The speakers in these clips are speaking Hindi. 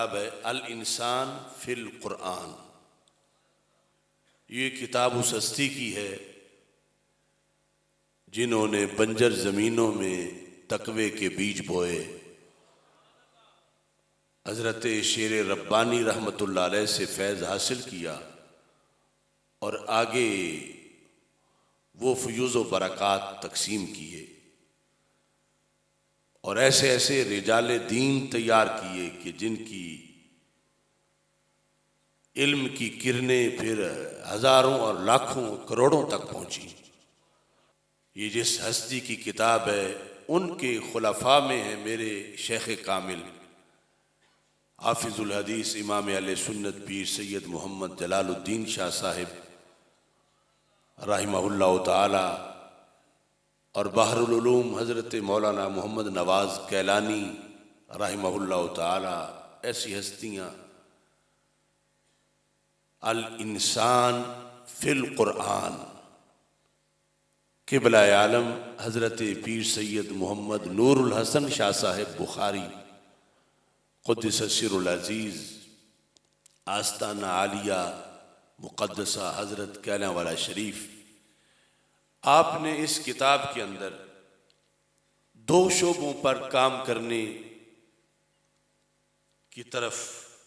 किताब है अल इंसान फिल कुरान। ये किताब उस हस्ती की है जिन्होंने बंजर ज़मीनों में तकवे के बीज बोए। हज़रत शेर रब्बानी रहमतुल्लाह अलैह से फैज़ हासिल किया और आगे वो फ़यूज़ व बरक़ात तकसीम किए और ऐसे ऐसे रिजाले दीन तैयार किए कि जिनकी इल्म की किरणें फिर हज़ारों और लाखों करोड़ों तक पहुँची। ये जिस हस्ती की किताब है उनके खुलफा में है मेरे शेख कामिल हाफिजुल हदीस इमाम अहले सुन्नत पीर सैयद मोहम्मद जलालुद्दीन शाह साहिब रहमहुल्लाह ताला और बहरुल उलूम हज़रत मौलाना मोहम्मद नवाज़ कैलानी रहमहुल्लाह ताला। ऐसी हस्तियाँ अल इंसान फिल कुरान क़िबला आलम हज़रत पीर सैयद मोहम्मद नूरुल हसन शाह साहिब बुखारी क़ुद्दस सिर्रुल अज़ीज़ आस्ताना आलिया मुक़द्दसा हज़रत कैलांवाला शरीफ, आपने इस किताब के अंदर दो शोबों पर काम करने की तरफ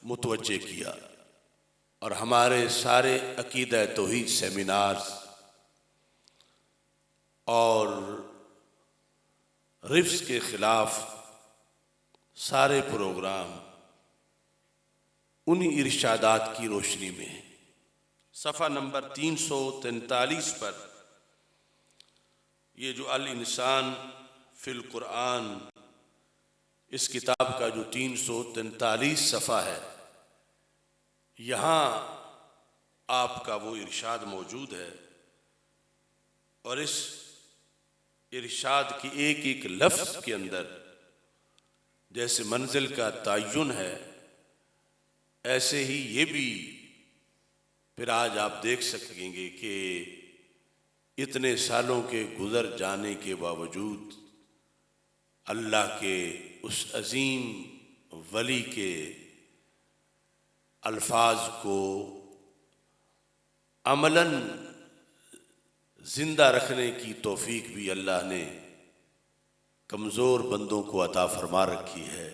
मुतवज्जे किया और हमारे सारे अकीदा तौहीद सेमिनार्स और रिफ्स के ख़िलाफ़ सारे प्रोग्राम उन्हीं इरशादात की रोशनी में है। सफ़ा नंबर 343 पर ये जो अल इंसान फिल कुरान इस किताब का जो 343 सफ़ा है, यहाँ आपका वो इरशाद मौजूद है और इस इरशाद की एक एक लफ्ज़ के अंदर जैसे मंजिल का तयन है, ऐसे ही ये भी फिर आज आप देख सकेंगे कि इतने सालों के गुज़र जाने के बावजूद अल्लाह के उस अज़ीम वली के अल्फाज को अमलन ज़िंदा रखने की तौफीक भी अल्लाह ने कमज़ोर बंदों को अता फरमा रखी है।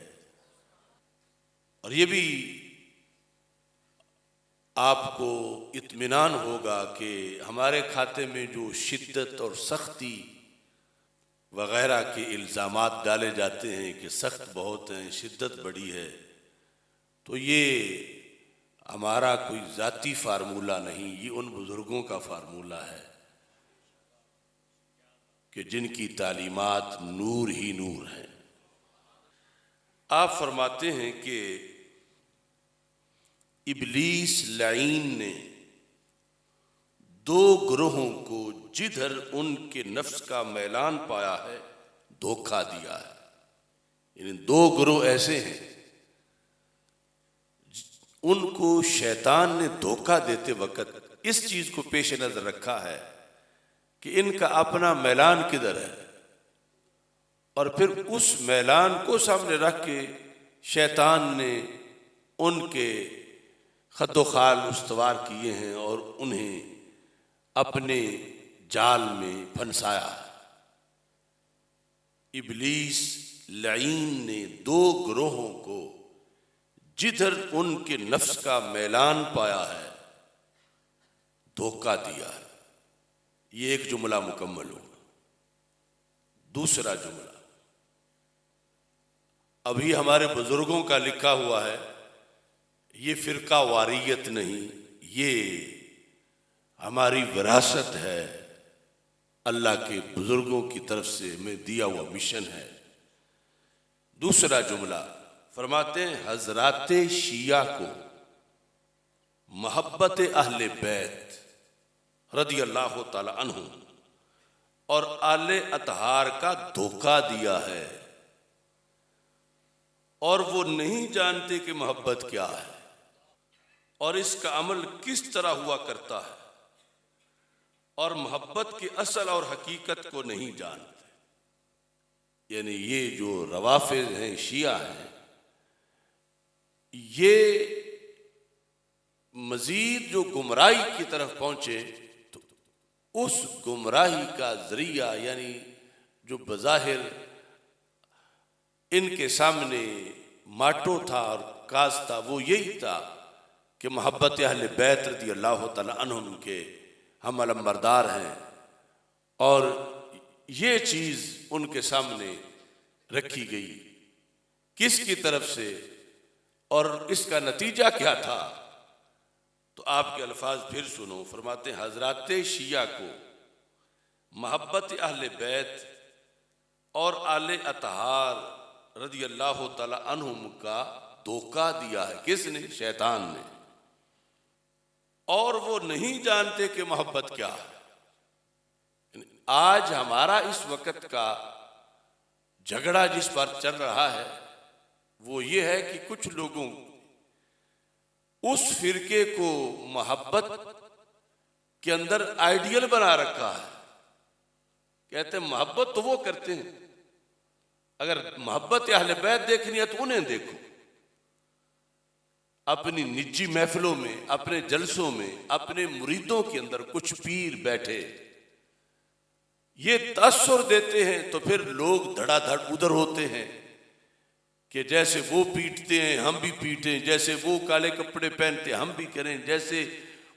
और ये भी आपको इत्मीनान होगा कि हमारे खाते में जो शिद्दत और सख्ती वग़ैरह के इल्ज़ामात डाले जाते हैं कि सख्त बहुत हैं, शिद्दत बड़ी है, तो ये हमारा कोई ज़ाती फार्मूला नहीं, ये उन बुज़ुर्गों का फार्मूला है कि जिनकी तालीमात नूर ही नूर है। आप फरमाते हैं कि इब्लीस लईन ने दो ग्रोहों को जिधर उनके नफ्स का मैलान पाया है धोखा दिया है। यानी दो ग्रोह ऐसे हैं उनको शैतान ने धोखा देते वक्त इस चीज को पेश नजर रखा है कि इनका अपना मैलान किधर है, और फिर उस मैलान को सामने रख के शैतान ने उनके खद्दो खाल उस्तवार किए हैं और उन्हें अपने जाल में फंसाया। इब्लीस लईन ने दो ग्रोहों को जिधर उनके नफ्स का मैलान पाया है धोखा दिया है। ये एक जुमला मुकम्मल होगा। दूसरा जुमला अभी हमारे बुजुर्गों का लिखा हुआ है, ये फिरका वारियत नहीं, ये हमारी विरासत है, अल्लाह के बुजुर्गों की तरफ से हमें दिया हुआ मिशन है। दूसरा जुमला फरमाते हैं हजरात शिया को मोहब्बत अहले बैत रदी अल्लाह ताला अन्हु और आले अतहार का धोखा दिया है और वो नहीं जानते कि मोहब्बत क्या है और इसका अमल किस तरह हुआ करता है, और मोहब्बत की असल और हकीकत को नहीं जानते। यानी ये जो रवाफिज हैं, शिया हैं, ये मजीद जो गुमराही की तरफ पहुंचे तो उस गुमराही का जरिया यानी जो बज़ाहिर इनके सामने माटो था और काज था वो यही था कि मोहब्बत अहले बैत रज़ी अल्लाह तआला अन्हुम के हम अलमबरदार हैं, और ये चीज़ उनके सामने रखी गई किसकी तरफ से और इसका नतीजा क्या था। तो आपके अल्फाज फिर सुनो, फरमाते हैं हजरत शिया को मोहब्बत अहले बैत और आले अतहार रज़ी अल्लाह तआला अन्हुम का धोखा दिया है। किसने? शैतान ने। और वो नहीं जानते कि मोहब्बत क्या है। आज हमारा इस वक्त का झगड़ा जिस पर चल रहा है वो ये है कि कुछ लोगों उस फिरके को मोहब्बत के अंदर आइडियल बना रखा है। कहते हैं मोहब्बत तो वो करते हैं, अगर मोहब्बत अहले बैत देखनी है तो उन्हें देखो। अपनी निजी महफिलों में, अपने जलसों में, अपने मुरीदों के अंदर कुछ पीर बैठे ये तासुर देते हैं तो फिर लोग धड़ाधड़ उधर होते हैं कि जैसे वो पीटते हैं हम भी पीटें, जैसे वो काले कपड़े पहनते हम भी करें, जैसे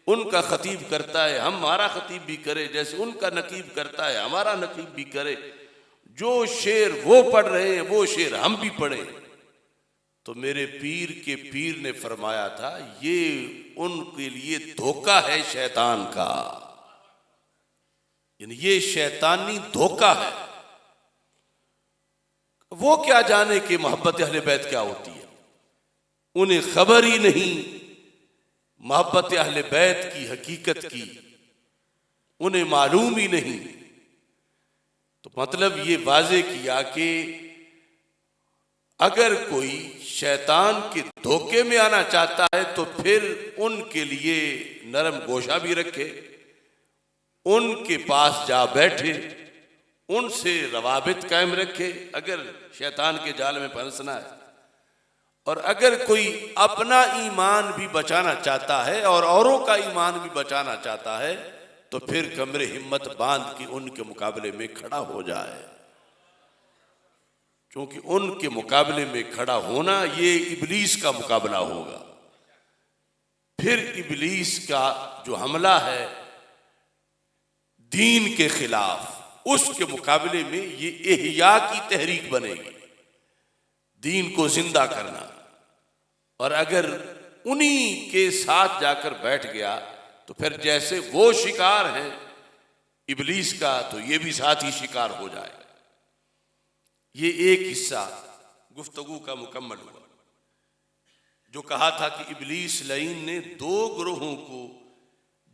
उनका खतीब करता है हमारा खतीब भी करे, जैसे उनका नकीब करता है हमारा नकीब भी करे, जो शेर वो पढ़ रहे हैं वो शेर हम भी पढ़ें। तो मेरे पीर के पीर ने फरमाया था ये उनके लिए धोखा है शैतान का, यानी ये शैतानी धोखा है। वो क्या जाने कि मोहब्बत अहले बैत क्या होती है, उन्हें खबर ही नहीं मोहब्बत अहले बैत की हकीकत की, उन्हें मालूम ही नहीं। तो मतलब ये वाजे किया कि अगर कोई शैतान के धोखे में आना चाहता है तो फिर उनके लिए नरम गोशा भी रखे, उनके पास जा बैठे, उनसे रवाबित कायम रखे अगर शैतान के जाल में फंसना है। और अगर कोई अपना ईमान भी बचाना चाहता है और औरों का ईमान भी बचाना चाहता है तो फिर कमरे हिम्मत बांध के उनके मुकाबले में खड़ा हो जाए, क्योंकि उनके मुकाबले में खड़ा होना ये इबलीस का मुकाबला होगा। फिर इबलीस का जो हमला है दीन के खिलाफ, उसके मुकाबले में ये इहया की तहरीक बनेगी, दीन को जिंदा करना। और अगर उन्हीं के साथ जाकर बैठ गया तो फिर जैसे वो शिकार हैं इबलीस का तो ये भी साथ ही शिकार हो जाएगा। ये एक हिस्सा गुफ्तगू का मुकम्मल हुआ। जो कहा था कि इबलीस लईन ने दो ग्रोहों को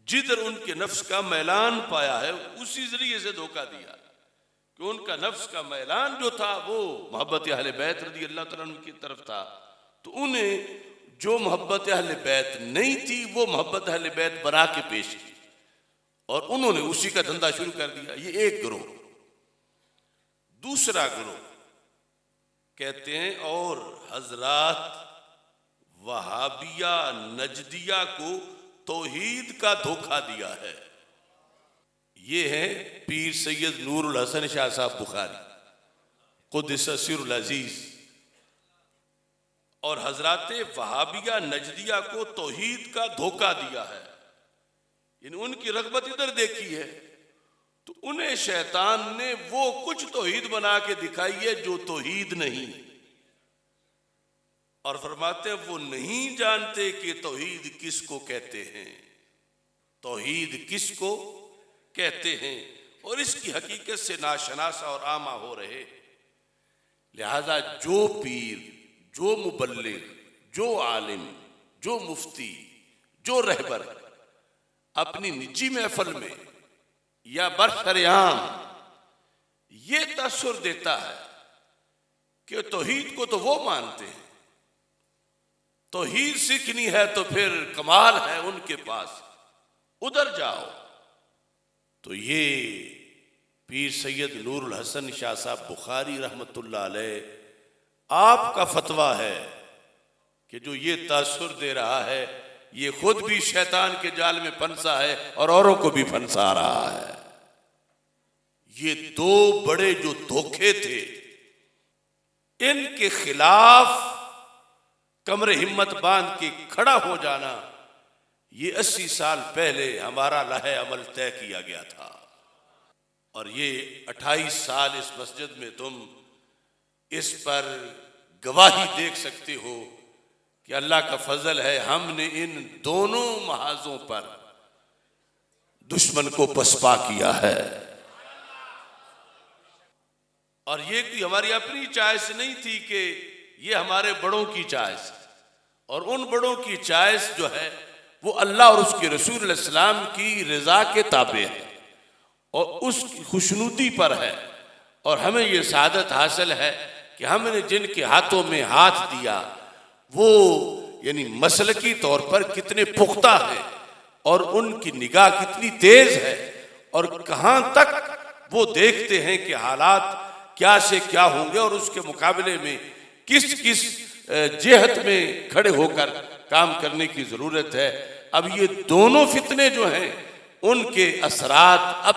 जिधर उनके नफ्स का मैलान पाया है उसी जरिए से धोखा दिया कि उनका नफ्स का मैलान जो था वो मोहब्बत अहले बैत रज़ी अल्लाह तआला अन्हु की तरफ था, तो उन्हें जो मोहब्बत अहले बैत नहीं थी वो मोहब्बत अहले बैत बना के पेश की और उन्होंने उसी का धंधा शुरू कर दिया। ये एक ग्रोह। दूसरा ग्रोह कहते हैं और हजरात वहाबिया नजदिया को तौहीद का धोखा दिया है। ये है पीर सैयद नूरुल हसन शाह साहब बुखारी क़ुद्दस सिर्रुल अज़ीज़, और हजरात वहाबिया नजदिया को तौहीद का धोखा दिया है। यानी उनकी रग़बत इधर देखी है तो उन्हें शैतान ने वो कुछ तौहीद बना के दिखाई है जो तौहीद नहीं, और फरमाते वो नहीं जानते कि तौहीद किसको कहते हैं, तौहीद किसको कहते हैं, और इसकी हकीकत से नाशनासा और आमा हो रहे। लिहाजा जो पीर, जो मुबल्लिग, जो आलिम, जो मुफ्ती, जो रहबर अपनी निजी महफिल में या बरसरेआम ये तसुर देता है कि तौहीद को तो वो मानते हैं, तौहीद सीखनी है तो फिर कमाल है उनके पास, उधर जाओ, तो ये पीर सैयद नूरुल हसन शाह साहब बुखारी रहमतुल्लाह अलैह आपका फतवा है कि जो ये तासुर दे रहा है ये खुद भी शैतान के जाल में फंसा है और औरों को भी फंसा रहा है। ये दो बड़े जो धोखे थे, इनके खिलाफ कमरे हिम्मत बांध के खड़ा हो जाना, ये 80 साल पहले हमारा लहे अमल तय किया गया था। और ये 28 साल इस मस्जिद में तुम इस पर गवाही देख सकते हो कि अल्लाह का फजल है, हमने इन दोनों महाजों पर दुश्मन को पसपा किया है। और ये कोई हमारी अपनी चॉइस नहीं थी कि ये हमारे बड़ों की चॉइस, और उन बड़ों की चॉइस जो है वो अल्लाह और उसके रसूल इस्लाम की रजा के ताबे है और उसकी खुशनुदी पर है। और हमें ये सादत हासिल है कि हमने जिनके हाथों में हाथ दिया वो यानी मसलकी तौर पर कितने पुख्ता है और उनकी निगाह कितनी तेज है और कहां तक वो देखते हैं कि हालात क्या से क्या होंगे और उसके मुकाबले में किस किस जेहत में खड़े होकर काम करने की जरूरत है। अब ये दोनों फितने जो हैं उनके असरात अब